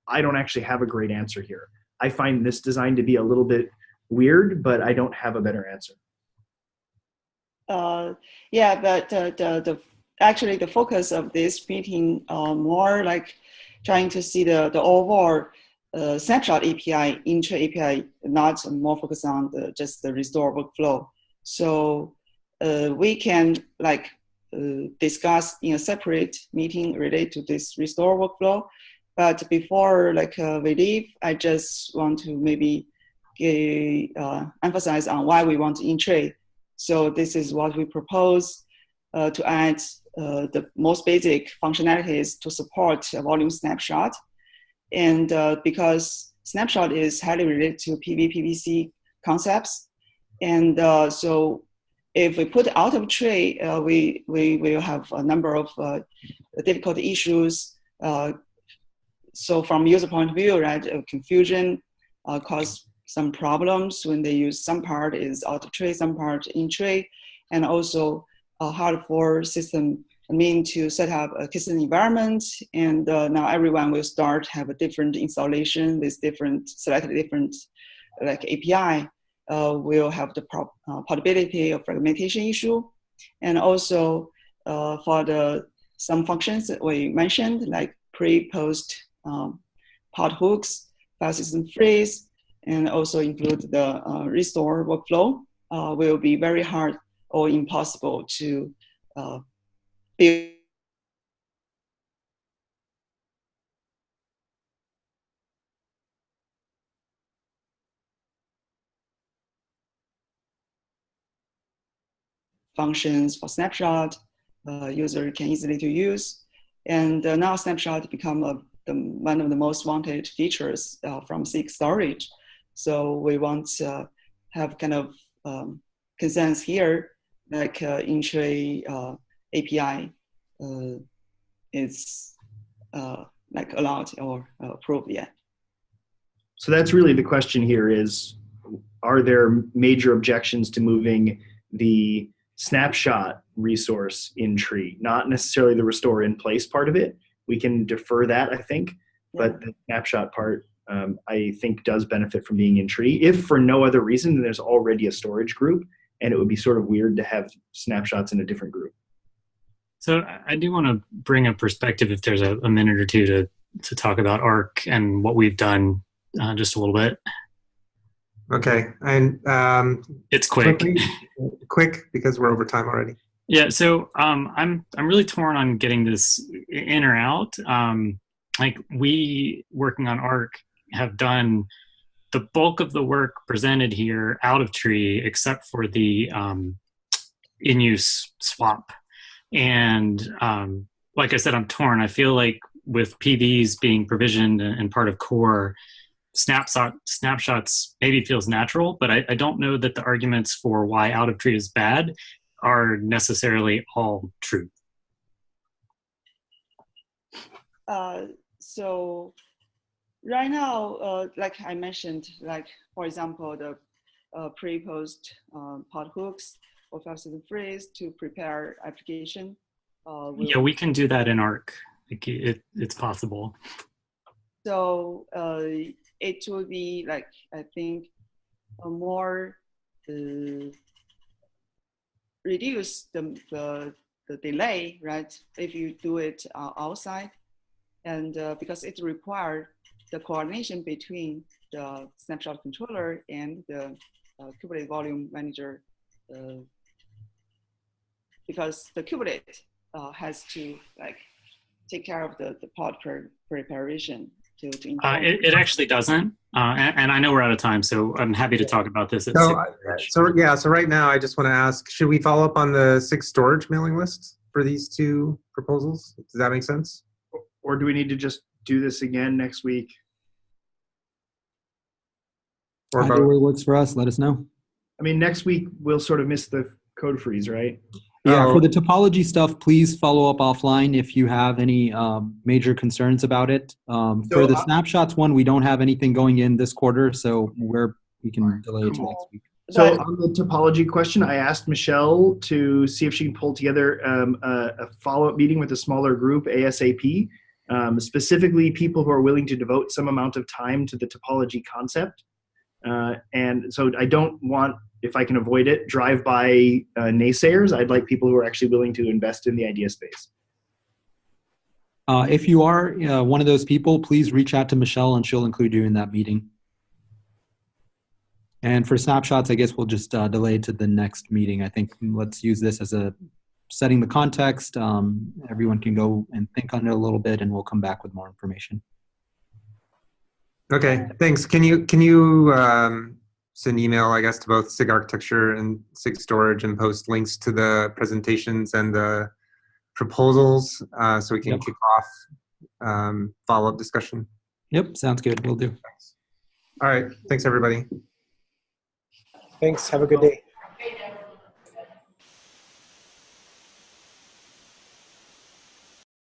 [SPEAKER 7] I don't actually have a great answer here. I find this design to be a little bit weird, but I don't have a better answer.
[SPEAKER 12] Yeah, but actually the focus of this meeting more like trying to see the overall snapshot API, intra API, not more focused on just the restore workflow. So we can discuss in a separate meeting related to this restore workflow. But before we leave, I just want to maybe emphasize on why we want to in-tray. So this is what we propose to add the most basic functionalities to support a volume snapshot. And because snapshot is highly related to PVC concepts. And so if we put out of tray, we will have a number of difficult issues. So from user point of view, right, confusion cause some problems when they use some part is out of tray, some part in tray, and also hard for system to set up a kitchen environment. And now everyone will start have a different installation with slightly different API. Will have the portability of fragmentation issue, and also for some functions that we mentioned, like pre-post pod hooks, file system freeze, and also include the restore workflow, will be very hard or impossible to build. Functions for snapshot, user can easily to use. And now snapshot become one of the most wanted features from SIG storage. So we want to have kind of concerns here, like in-tray API is like allowed or approved yet.
[SPEAKER 7] So that's really the question here is, are there major objections to moving the snapshot resource in tree? Not necessarily the restore in place part of it. We can defer that, I think, but the snapshot part, I think does benefit from being in tree. If for no other reason, then there's already a storage group, and it would be sort of weird to have snapshots in a different group.
[SPEAKER 14] So I do want to bring a perspective, if there's a minute or two, to talk about ARC and what we've done just a little bit.
[SPEAKER 1] Okay, and
[SPEAKER 14] it's quick.
[SPEAKER 1] Quick because we're over time already.
[SPEAKER 14] Yeah, so I'm really torn on getting this in or out. Like we working on ARC have done the bulk of the work presented here out of tree, except for the in-use swap. And like I said, I'm torn. I feel like with PVs being provisioned and part of core, snapshots maybe feels natural, but I don't know that the arguments for why out of tree is bad are necessarily all true.
[SPEAKER 12] So right now, like I mentioned, like for example, the pre-post pod hooks or fast and freeze to prepare application.
[SPEAKER 14] Yeah, we can do that in ARC. Like it's possible.
[SPEAKER 12] So it will be like, I think, a more reduce the delay, right? If you do it outside, and because it requires the coordination between the snapshot controller and the Kubernetes volume manager, because the Kubernetes has to like take care of the pod preparation.
[SPEAKER 14] It actually doesn't, and I know we're out of time, so I'm happy to talk about this.
[SPEAKER 1] So right now I just want to ask, should we follow up on the SIG storage mailing list for these two proposals? Does that make sense?
[SPEAKER 7] Or do we need to just do this again next week?
[SPEAKER 2] Or either way works for us, let us know.
[SPEAKER 7] I mean, next week we'll sort of miss the code freeze, right?
[SPEAKER 2] Yeah, for the topology stuff, please follow up offline if you have any major concerns about it. For the snapshots one, we don't have anything going in this quarter, so we can delay it to next week.
[SPEAKER 7] So on the topology question, I asked Michelle to see if she can pull together a follow-up meeting with a smaller group ASAP, specifically people who are willing to devote some amount of time to the topology concept. And so I don't want, if I can avoid it, drive-by naysayers. I'd like people who are actually willing to invest in the idea space.
[SPEAKER 2] If you are one of those people, please reach out to Michelle and she'll include you in that meeting. And for snapshots, I guess we'll just delay to the next meeting. I think let's use this as a setting the context. Everyone can go and think on it a little bit and we'll come back with more information.
[SPEAKER 1] Okay, thanks. Can you send email, I guess, to both SIG Architecture and SIG Storage and post links to the presentations and the proposals so we can kick off follow-up discussion?
[SPEAKER 2] Yep, sounds good. We'll do.
[SPEAKER 1] All right, thanks everybody.
[SPEAKER 15] Thanks. Have a good day.